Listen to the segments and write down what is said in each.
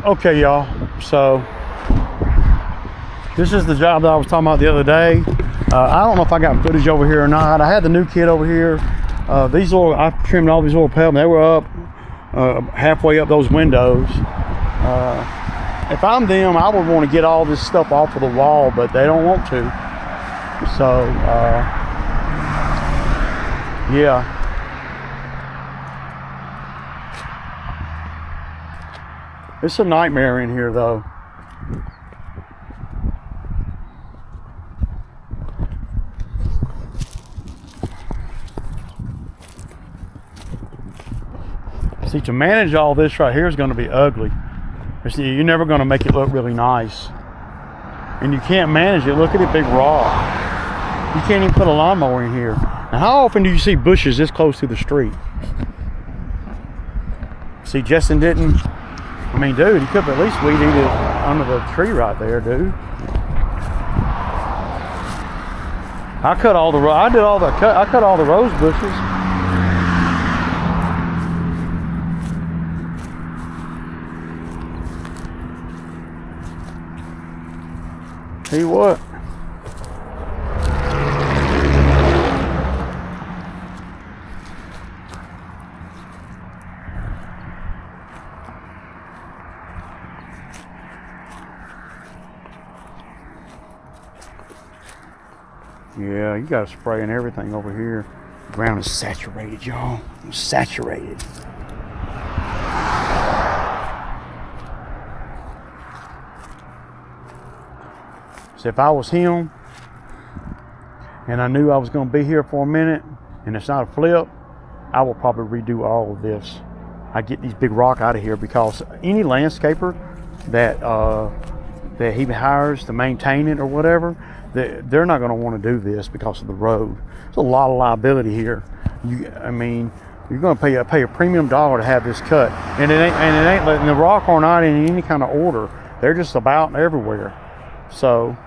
Okay, y'all, so this is the job that I was talking about the other day. I don't know if I got footage over here or not. I had the new kid over here. I trimmed all these oil pellets. They were up halfway up those windows. If I'm them, I would want to get all this stuff off of the wall, but they don't want to. So, yeah. It's a nightmare in here, though. See, to manage all this right here is going to be ugly. See, you're never going to make it look really nice. And you can't manage it. Look at it, big rock. You can't even put a lawnmower in here. Now, how often do you see bushes this close to the street? See, Justin didn't. I mean, dude, he could have at least weed eat it under the tree right there, dude. I cut all the rose bushes. Tell you what. Yeah, you got to spray and everything over here. The ground is saturated, y'all. It's saturated. So if I was him and I knew I was going to be here for a minute and it's not a flip, I will probably redo all of this. I get these big rock out of here because any landscaper that he hires to maintain it or whatever, they're not going to want to do this because of the road. There's a lot of liability here. I mean, you're going to pay a premium dollar to have this cut, and it ain't letting the rock are not in any kind of order. They're just about everywhere. So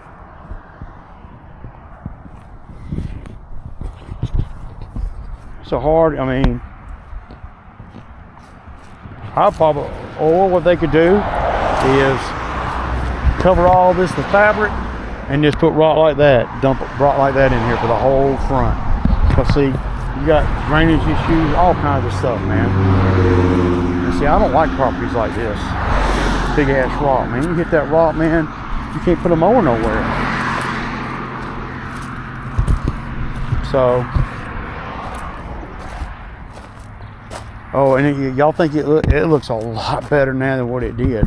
hard. I mean, or what they could do is cover all this with fabric and just put rock like that, dump rock like that in here for the whole front. But see, you got drainage issues, all kinds of stuff, man. And see, I don't like properties like this. Big ass rock, man. You hit that rock, man, you can't put a mower nowhere. So, oh, and y'all think it looks a lot better now than what it did.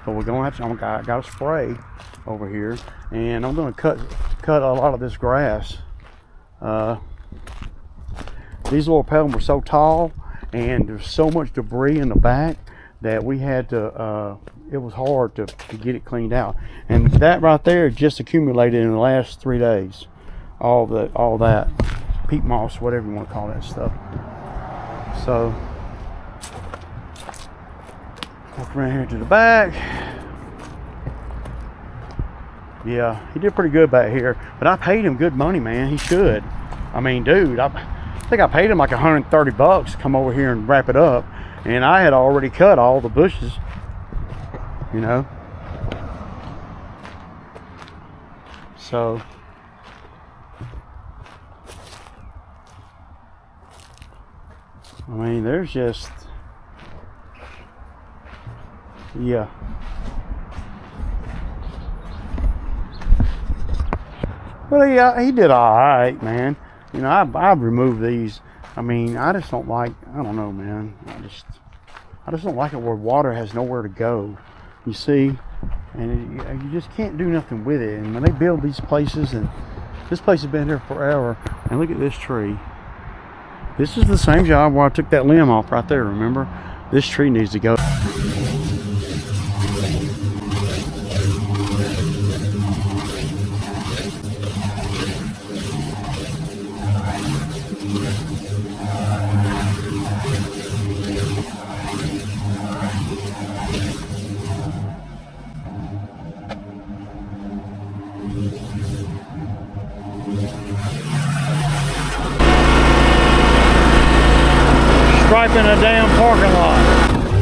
But we're gonna have to. I got a spray over here, and I'm gonna cut a lot of this grass. These little pellets were so tall, and there's so much debris in the back that we had to. It was hard to get it cleaned out, and that right there just accumulated in the last 3 days. All that peat moss, whatever you want to call that stuff. So. Walk around here to the back. Yeah, he did pretty good back here, but I paid him good money, man. He should. I mean, dude, I think I paid him like $130 to come over here and wrap it up, and I had already cut all the bushes, you know. So I mean, there's just, yeah. But yeah, he did all right, man. You know, I've removed these. I mean, I just don't like, I don't know, man. I just don't like it where water has nowhere to go. You see, and you just can't do nothing with it. And when they build these places, and this place has been here forever, and look at this tree. This is the same job where I took that limb off right there, remember? This tree needs to go. Striping a damn parking lot.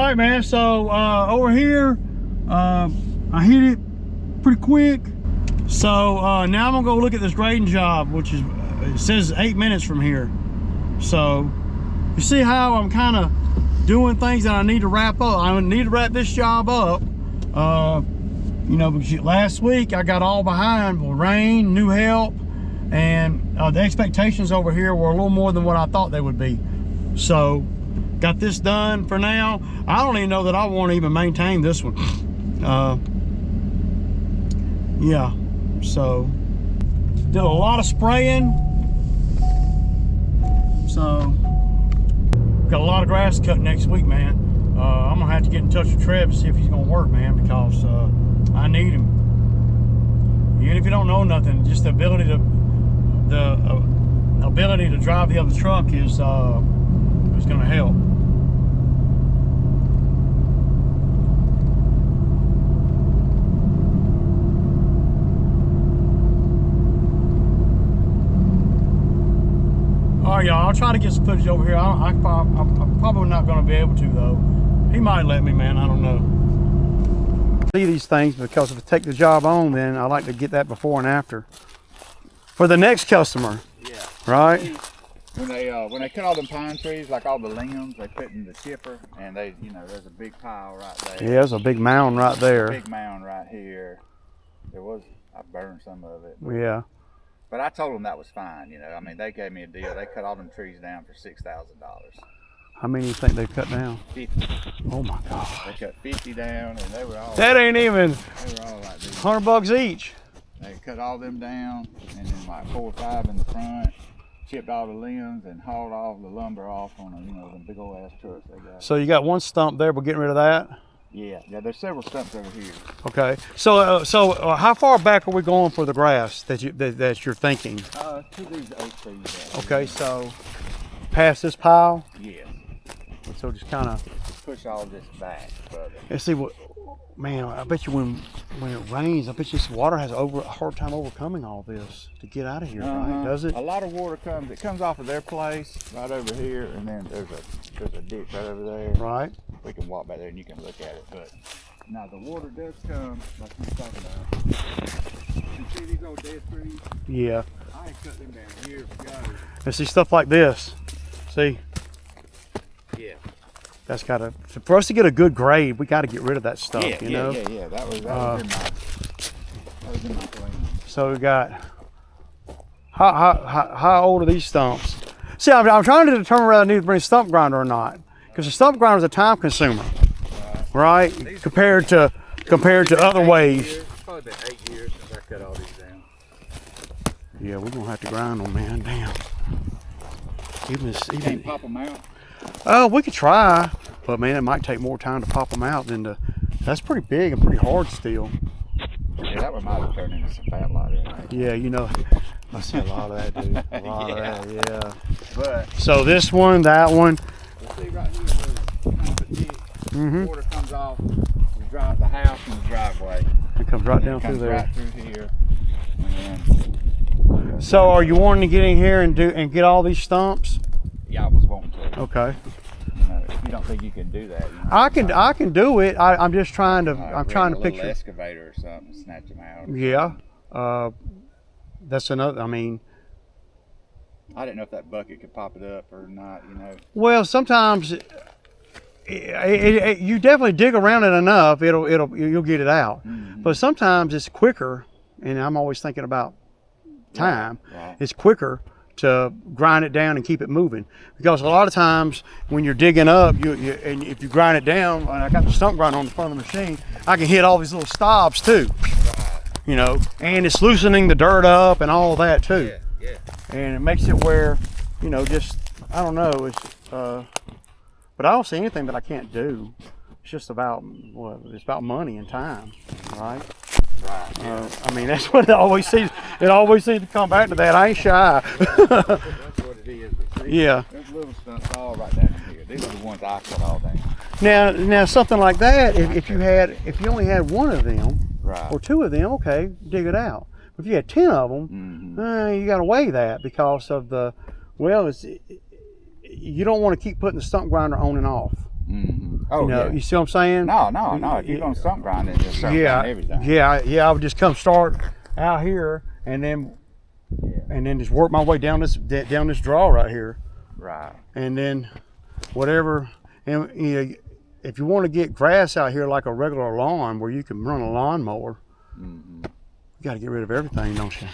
right, man. So over here, I hit it pretty quick. So now I'm gonna go look at this grading job, which is, it says 8 minutes from here. So you see how I'm kind of doing things that I need to wrap up. I need to wrap this job up. You know, because last week I got all behind with rain, new help, and the expectations over here were a little more than what I thought they would be. So got this done for now. I don't even know that I want to even maintain this one. Yeah, so did a lot of spraying. So got a lot of grass cut next week, man. I'm gonna have to get in touch with Trev to see if he's gonna work, man, because I need him. Even if you don't know nothing, just the ability to drive the other truck is gonna help. All right, y'all, I'll try to get some footage over here. I'm probably not gonna be able to, though. He might let me, man, I don't know. See these things, because if I take the job on, then I like to get that before and after. For the next customer. Yeah. Right? When they cut all them pine trees, like all the limbs, they put in the chipper, and they, you know, there's a big pile right there. Yeah, there's a big mound right there. Big mound right here. I burned some of it. Yeah. But I told them that was fine, you know. I mean, they gave me a deal. They cut all them trees down for $6,000. How many do you think they cut down? 50. Oh my God. They cut 50 down, and they were all. That ain't even. They were all like this. $100 each. They cut all them down, and then like 4 or 5 in the front, chipped all the limbs, and hauled all the lumber off on them, you know, them big old ass trucks they got. So you got one stump there, we're getting rid of that? Yeah, there's several stumps over here. Okay. So how far back are we going for the grass that you're thinking? To these oak trees. Okay, so past this pile? Yeah. So just kind of push all this back further. Let's see what, man, I bet you when it rains, I bet you this water has a hard time overcoming all this to get out of here, right? Does it? A lot of water comes off of their place right over here, and then there's a ditch right over there. Right. We can walk back there and you can look at it, but now the water does come like you were talking about. You see these old dead trees? Yeah. I ain't cut them down years ago. And see stuff like this. See? Yeah. That's gotta, for us to get a good grade, we gotta get rid of that stuff, you know? Yeah. That was in my plan. So we got, how old are these stumps? See, I'm trying to determine whether I need to bring a stump grinder or not. Because the stump grinder is a time consumer, right? Compared to other ways. It's probably been 8 years since I cut all these down. Yeah, we're gonna have to grind them, man. Damn. Can't pop them out. Oh, we could try, but man, it might take more time to pop them out than to. That's pretty big and pretty hard still. Yeah, that one might have turned into some fat lighter. Right? Yeah, you know, I see a lot of that, dude. A lot of that, yeah. But so this one, that one. See right here, there's kind of a ditch. Water comes off the house and the driveway. It comes right down through there. Right through here. So are you wanting to get in here and get all these stumps? Yeah, I was wanting to. Okay. You know, if you don't think you can do that, you know, I can do it. I'm just trying to. I'm trying to picture. A little excavator or something, snatch them out. Yeah. That's another. I mean. I didn't know if that bucket could pop it up or not, you know. Well, sometimes you definitely dig around it enough, you'll get it out. But sometimes it's quicker, and I'm always thinking about time. Right. It's quicker to grind it down and keep it moving, because a lot of times when you're digging up, and if you grind it down, and I got the stump grinder on the front of the machine, I can hit all these little stobs too. You know, and it's loosening the dirt up and all that too. Yeah. And it makes it where, you know, just, I don't know, it's, but I don't see anything that I can't do. It's just about, well, it's about money and time, right? Right. Yeah. I mean, that's what it always seems to come back to that. I ain't shy. That's what it is. See, yeah. There's little stumps all right down in here. These are the ones I cut all down. Now something like that, if you only had one of them, right, or two of them, okay, dig it out. If you had 10 of them, you got to weigh that because of the, well, you don't want to keep putting the stump grinder on and off. Oh, You know, yeah. you see what I'm saying? No. If you're gonna stump grind it, just stump grind everything. I would just come start out here and then just work my way down this draw right here, Right. and then whatever. And you know, if you want to get grass out here like a regular lawn where you can run a lawnmower, you got to get rid of everything, don't you?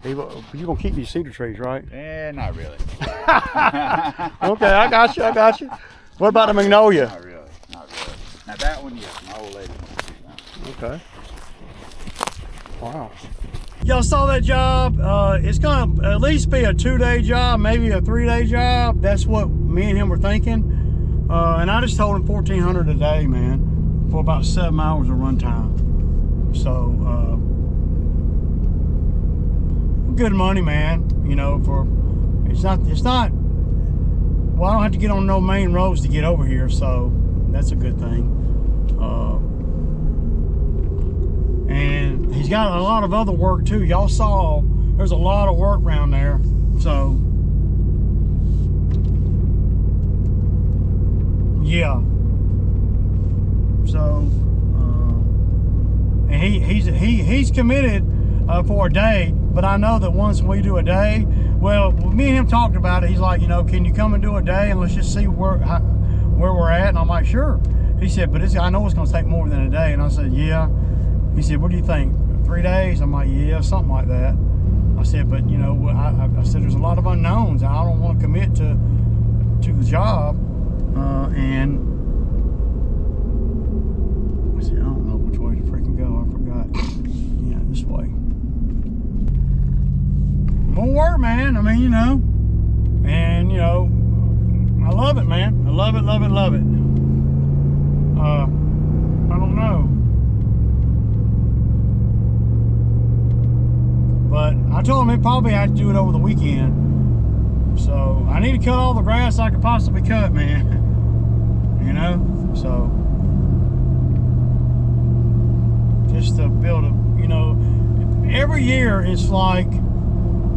You're gonna keep these cedar trees, right? Not really. Okay, I got you. What about the magnolia? Not really. Now that one, yes, my old lady. Okay. Wow. Y'all saw that job. It's gonna at least be a 2-day job, maybe a 3-day job. That's what me and him were thinking. And I just told him $1,400 a day, man, for about 7 hours of run time. So good money, man. You know, it's not. Well, I don't have to get on no main roads to get over here, so that's a good thing. And he's got a lot of other work too. Y'all saw there's a lot of work around there. So yeah. So and he's committed for a day, but I know that once we do a day, well, me and him talked about it. He's like, you know, can you come and do a day and let's just see where we're at? And I'm like, sure. He said, but I know it's going to take more than a day. And I said, yeah. He said, what do you think? 3 days? I'm like, yeah, something like that. I said, but you know, I said there's a lot of unknowns. I don't want to commit to the job. And I said, I don't know which way to freaking go. I forgot. Yeah, this way. More work, man. I mean, you know, and you know, I love it, man. I love it. I don't know, but I told him he'd probably have to do it over the weekend. So I need to cut all the grass I could possibly cut, man. You know, so just to build a, you know, every year it's like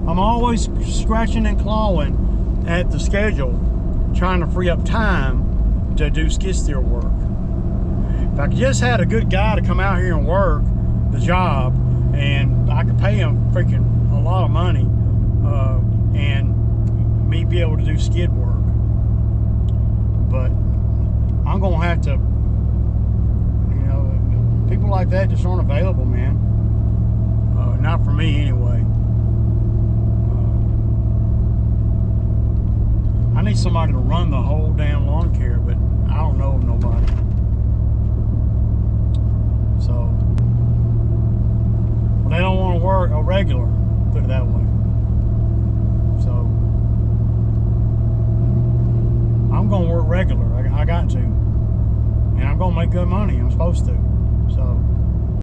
I'm always scratching and clawing at the schedule, trying to free up time to do skid steer work. If I just had a good guy to come out here and work the job, and I could pay him freaking a lot of money, and me be able to do skid work. But I'm gonna have to, you know, people like that just aren't available, man. Not for me anyway. I need somebody to run the whole damn lawn care, but I don't know of nobody. So, well, they don't want to work a regular, put it that way. So, I'm going to work regular. I got to. And I'm going to make good money. I'm supposed to. So,